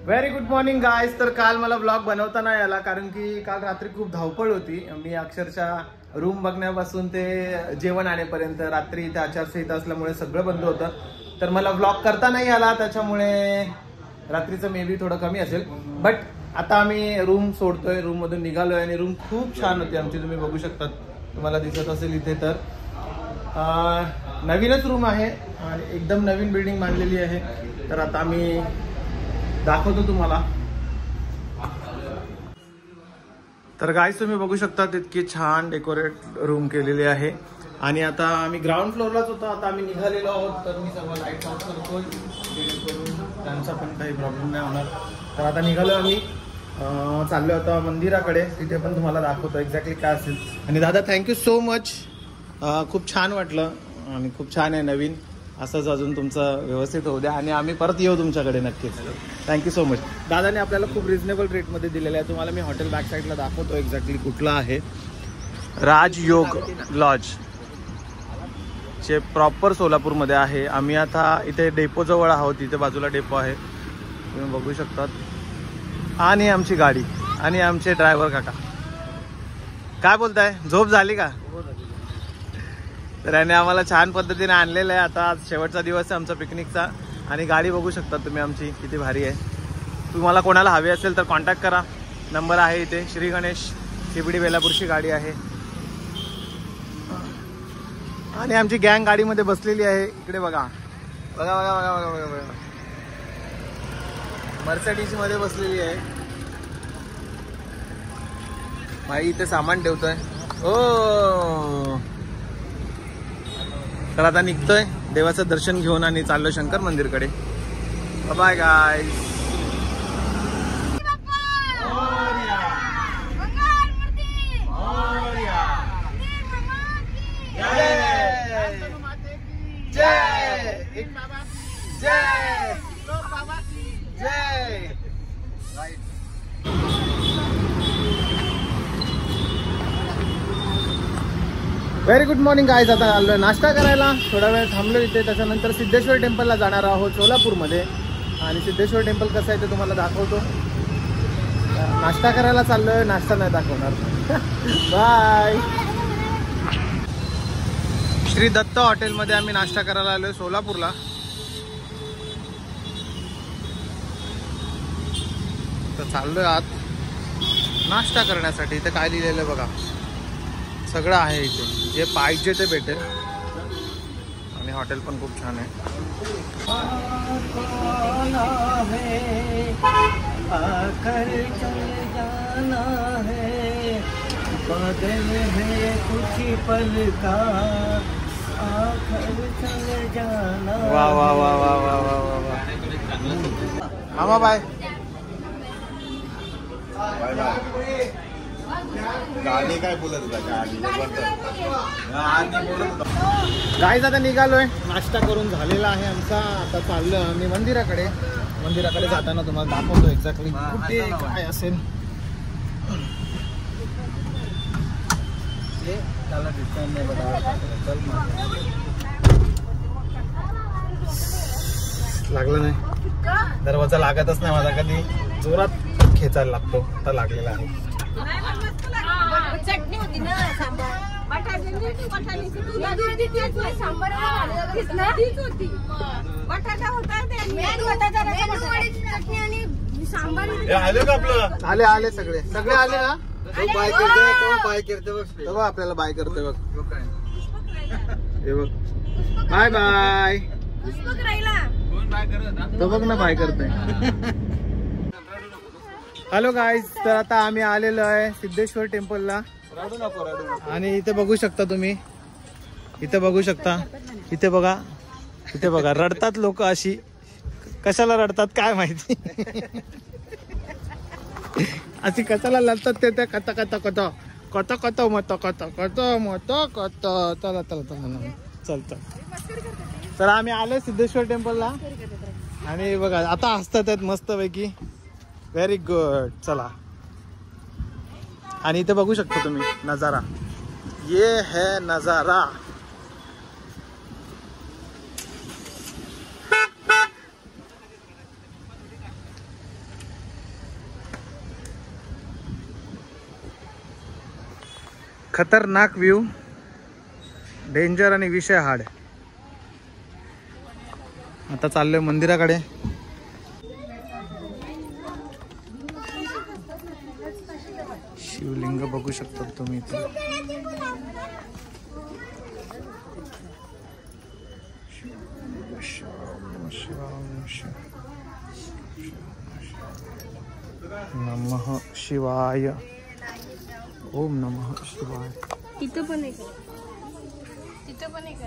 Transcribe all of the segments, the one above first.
Very good morning guys. तर काल मला ब्लॉग बनवता नाही आला कारण की काल रात्री खूप धावपळ होती. मी अक्षरशः रूम बघण्यापासून ते जेवण आणेपर्यंत रात्री इथे आचारसंहिता असल्यामुळे सगळं बंद होतं. तर मला ब्लॉग करता नाही आला, त्याच्यामुळे रात्रीचं मे बी थोडं कमी असेल. बट आता आम्ही रूम सोडतोय, रूम मधून निघालोय आणि रूम खूप छान होती आमची. तुम्ही बघू शकता, तुम्हाला दिसत असेल इथे. तर नवीनच रूम आहे आणि एकदम नवीन बिल्डिंग बांधलेली आहे. तर आता आम्ही दाखवतो तुम्हाला. तर गाईज तुम्ही बघू शकता इतकी छान डेकोरेट रूम केलेली आहे. आणि आता आम्ही ग्राउंड फ्लोअरलाच होतो, आता आम्ही निघालेलो आहोत. तर मी सर्व लाईट ऑफ करतो जेणेकरून त्यांचा पण काही प्रॉब्लेम नाही होणार. तर आता निघालो आम्ही, चाललो आता मंदिराकडे. तिथे पण तुम्हाला दाखवतो एक्झॅक्टली काय असेल. आणि दादा थँक्यू सो मच, खूप छान वाटलं आणि खूप छान आहे नवीन. असंच अजून तुमचं व्यवस्थित होऊ द्या आणि आम्ही परत येऊ तुमच्याकडे नक्कीच. Thank you so much. दादाने आपल्याला खूप रिजनेबल रेटमध्ये दिलेलं आहे. तुम्हाला मी हॉटेल बॅक साईडला दाखवतो एक्झॅक्टली कुठलं आहे. राजयोग लॉज जे प्रॉपर सोलापूरमध्ये आहे. आम्ही आता इथे डेपोजवळ आहोत, इथे बाजूला डेपो आहे तुम्ही बघू शकतात. आणि आमची गाडी आणि आमचे ड्रायव्हर काका. काय बोलताय, झोप झाली का? तर याने आम्हाला छान पद्धतीने आणलेलं आहे. आता आज शेवटचा दिवस आहे आमचा पिकनिकचा आणि गाडी बघू शकता तुम्ही आमची किती भारी आहे. तुम्हाला कोणाला हवी असेल तर कॉन्टॅक्ट करा, नंबर आहे इथे. श्री गणेश CBD बेलापूरची गाडी आहे आणि आमची गँग गाडीमध्ये बसलेली आहे. इकडे बघा बघा बघा बघा बघा बघा बघा, मर्सिडीज मध्ये बसलेली आहे. भाई इथे सामान ठेवतोय. ओ तर आता निघतोय, देवाचं दर्शन घेऊन आणि चाललो शंकर मंदिरकडे. Bye guys. Very good morning guys. आता आलोय नाश्ता करायला, थोडा वेळ थांबलो इथे. त्याच्यानंतर सिद्धेश्वर टेम्पलला जाणार आहोत सोलापूरमध्ये. आणि सिद्धेश्वर टेम्पल कसं आहे ते तुम्हाला दाखवतो. नाश्ता करायला चाललोय, नाश्ता नाही दाखवणार. बाय. श्री दत्त हॉटेलमध्ये आम्ही नाश्ता करायला आलोय सोलापूरला. तर चाललोय आत नाश्ता करण्यासाठी. इथे काय लिहिलेलं बघा, सगळं आहे इथे, जे पाहिजे ते भेटेल. आणि हॉटेल पण खूप छान आहे. वा वा वा वा वा वा वा वा. मामा बाय. गाडी काय बोलत होता, गाईज आता निघालोय, नाश्ता करून झालेला आहे आमचा. आता चाललोय आम्ही मंदिराकडे. मंदिराकडे जाताना तुम्हाला दाखवतो एक्झॅक्टली कुठे काय असेल. लागलं नाही, दरवाजा लागतच नाही माझा. कधी जोरात खेचायला लागतो, आता लागलेला आहे. चटणी होती ना, सांबार बटाटा होता, आले आले सगळे सगळे आले ना. बाय करते, बाय करते बघ, आपल्याला बाय करते बघ. हे बघ, बाय बाय. तो बघ ना बाय करते. Hello guys. तर आता आम्ही आलेलो आहे सिद्धेश्वर टेम्पलला. आणि इथे बघू शकता तुम्ही, इथे बघू शकता, इथे बघा, इथे बघा. रडतात लोक अशी, कशाला रडतात काय माहिती. अशी कशाला लढतात ते त्या कथा कथा कथा कथा कथा मत कथा कथा मत कथा. चला चला चला चल चल. तर आम्ही आलो सिद्धेश्वर टेम्पलला आणि बघा आता हसतात आहेत मस्त पैकी. Very good. चला. आणि इथे बघू शकता तुम्ही नजारा, ये है नजारा. खतरनाक व्ह्यू, डेंजर आणि विषय हार्ड. आता चाललोय मंदिराकडे. शिवलिंग बघू शकता तुम्ही इथे. नमः शिवाय. ओम नमः शिवाय. तिथं पण एक तिथं पण एक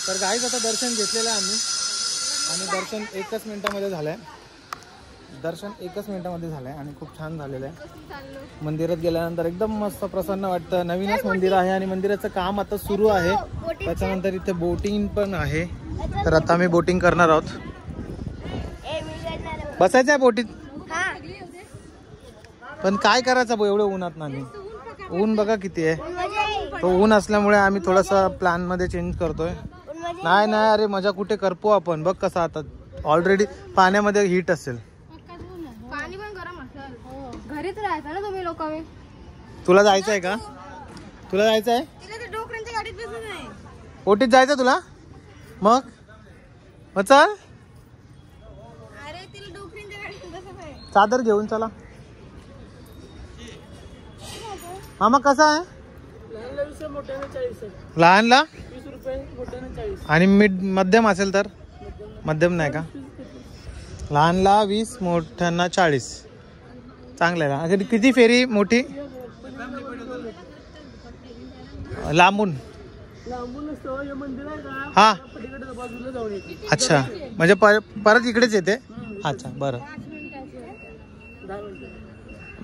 तर गाईज आता दर्शन घेतलेलं आहे आम्ही आणि दर्शन 1 मिनिटामध्ये झालंय. दर्शन 1 मिनिटामध्ये झालंय आणि खूप छान झालेलं आहे. मंदिरात गेल्यानंतर एकदम मस्त प्रसन्न वाटतं. नवीनच मंदिर आहे आणि मंदिराचं काम आता सुरू आहे. त्याच्यानंतर इथे बोटिंग पण आहे. तर आता आम्ही बोटिंग करणार आहोत. बसायचं आहे बोटीत. पण काय करायचं भाऊ एवढं उन्हात नाही. ऊन बघा किती आहे. तो ऊन असल्यामुळे आम्ही थोडासा प्लॅन मध्ये चेंज करतोय. नाही नाही अरे मजा कुठे करपो आपण. बघ कसं आता ऑलरेडी पाण्यामध्ये हीट असेल. पाणी पण गरम असेल. घरीच राहायचं ना तुम्ही लोक. तुला जायचं आहे का? तुला जायचं आहे? तिला तर डोकरांच्या गाडीत बसत नाही. बोटीत जायचं तुला? मग चल. अरे तिला डोकरांच्या गाडीत बसत आहे. चादर घेऊन चला. मामा कसा आहे? लहानला 20 रुपये, मोठ्याने 40. आणि मध्यम असेल तर? मध्यम नाही का? लहानला 20, मोठ्यांना 40. चांगलं आहे ना. किती फेरी मोठी? लांबून हा. अच्छा म्हणजे परत इकडेच येते. अच्छा बरं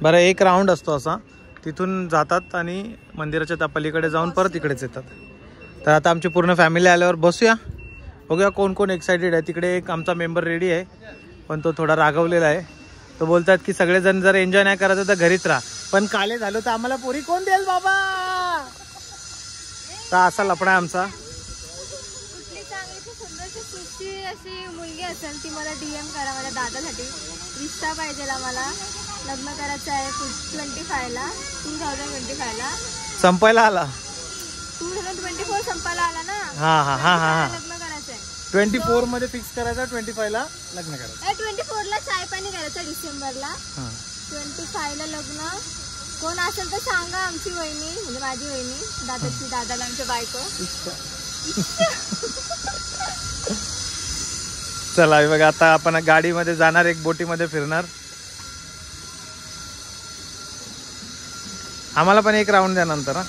बरं. 1 राऊंड असतो असा. तिथून जातात आणि मंदिराच्या त्या पलीकडे जाऊन परत इकडेच येतात. तर आता आमची पूर्ण फॅमिली आल्यावर बसूया. बघूया कोण कोण एक्सायटेड आहे. तिकडे एक आमचा मेंबर रेडी आहे पण तो थोडा रागवलेला आहे. तो बोलतात की सगळेजण जर एन्जॉय नाही करायचं तर घरीच राहा. पण काले झालो तर आम्हाला पोरी कोण देईल बाबा. तर असा लफडा आहे आमचा. कुठली चांगली सुंदरशी सुशी अशी मुलगी असेल ती मला DM करा. माझ्या दादासाठी रिश्ता पाहिजे आम्हाला. लग्न करायचं आहे 2025 ला. संपायला आला. 2024 संपायला आला ना. हा हा हा हा. लग्न करायचं आहे. 24 मध्ये फिक्स करायचा. 25 ला लग्न करायचं. 24 ला चाय पाणी करायचं. डिसेंबरला 25 ला लग्न. कोण असेल तर सांगा. आमची वहिनी म्हणजे माझी वहिनी दादाला आमच्या बायको. चला बघा आता आपण गाडीमध्ये जाणार. एक बोटीमध्ये फिरणार. आम्हाला पण 1 राऊंड द्या नंतर.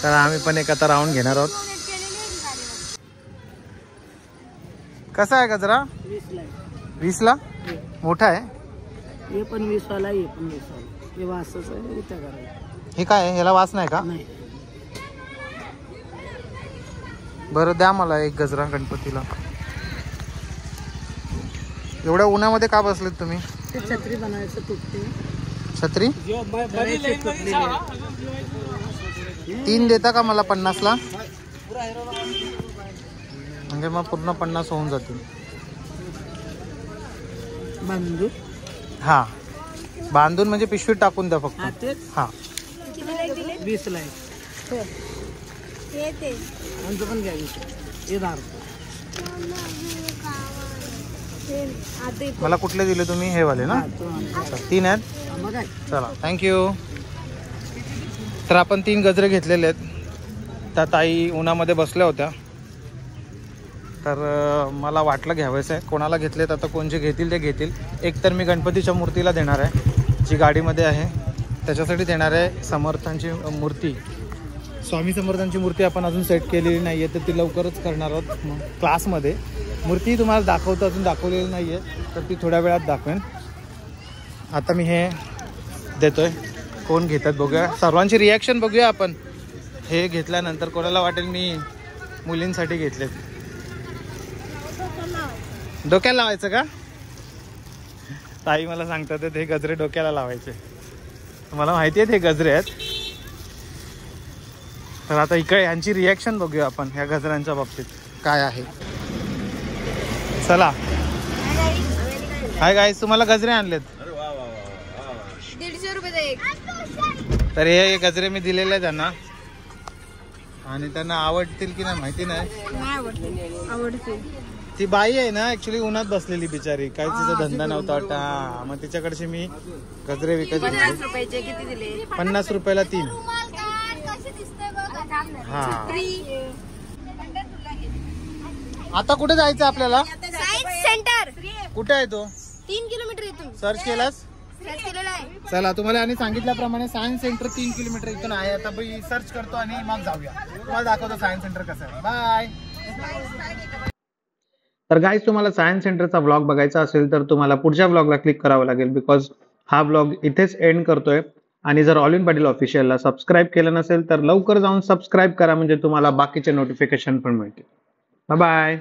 तर आम्ही पण एक आता राऊंड घेणार आहोत. कसा आहे गजरा? 20 ला 20ला मोठा आहे. हे पण 20 वाला, हे पण 20 वाला. हे वासच आहे, इथं करायचं हे काय आहे? ह्याला वास नाही का? नाही. बरं द्या मला एक गजरा गणपतीला. एवढ्या उन्हामध्ये का बसलेत तुम्ही? ते छत्री बनवायचं तुटते. छत्री करायची तुटलेली आहे. 3 देता का मला 50ला? म्हणजे मग पूर्ण 50 होऊन जातील. बांधू. हा बांधून म्हणजे पिशवीत टाकून द्या फक्त. हा तेच हा 20 ला आहे. हे ते आमचं पण घ्या 20. हे 10 रुपये. हे आता मला कुठले दिले तुम्ही? हे वाले ना? हा, तो आमचा. 3 आहेत. मग काय चला थँक्यू. तर आपण 3 गजरे घेतलेले आहेत. त्या ताई उन्हामध्ये बसल्या होत्या, तर मला वाटलं घ्यावंसं आहे. कोणाला घेतलेत आता, कोण जे घेतील ते घेतील. एक तर मी गणपतीच्या मूर्तीला देणार आहे, जी गाडीमध्ये आहे त्याच्यासाठी देणार आहे. समर्थांची मूर्ती, स्वामी समर्थांची मूर्ती आपण अजून सेट केलेली नाही आहे, तर ती लवकरच करणार आहोत मग क्लासमध्ये. मूर्ती तुम्हाला दाखवतो, अजून दाखवलेली नाही आहे, तर ती थोड्या वेळात दाखवेन. आता मी हे देतोय, कोण घेतात बघूया, सर्वांची रिॲक्शन बघूया आपण. हे घेतल्यानंतर कोणाला वाटेल मी मुलींसाठी घेतलेत. डोक्याला लावायचं का? ताई मला सांगतात हे गजरे डोक्याला लावायचे. मला माहिती आहे ते गजरे आहेत. तर आता इकडे यांची रिॲक्शन बघूया आपण ह्या गजऱ्यांच्या बाबतीत काय आहे. चला हाय गाईस, तुम्हाला गजरे आणलेत. 150 रुपये एक. तर हे गजरे मी दिलेले आहेत त्यांना, आणि त्यांना आवडतील की नाही माहिती नाही. आवडते. ती बाई आहे ना ऍक्च्युली उन्हात बसलेली बिचारी, काय तिचा धंदा नव्हता वाटता. मग तिच्याकडचे मी गजरे विकत 50 रुपयाचे किती दिले? 50 रुपयाला 3. हा आता कुठे जायचं आपल्याला? Science centre. कुठे आहे तो? 3 किलोमीटर इथून. सर्च केलास? सर्च केलेला आहे. चला तुम्हाला आणि सांगितल्याप्रमाणे सायन्स सेंटर 3 किलोमीटर इथून आहे. आता मी सर्च करतो आणि मग जाऊया, तुम्हाला दाखवतो सायन्स सेंटर कसं आहे. बाय. तर गाईज, तुम्हाला सायन्स सेंटरचा व्लॉग बघायचा असेल तर तुम्हाला पुढच्या व्लॉगला क्लिक करावं लागेल, बिकॉज हा व्लॉग इथेच एंड करतोय. आणि जर ऑल इन पाटील ऑफिशियलला सबस्क्राईब केलं नसेल तर लवकर जाऊन सबस्क्राईब करा, म्हणजे तुम्हाला बाकीचे नोटिफिकेशन पण मिळतील. Bye bye.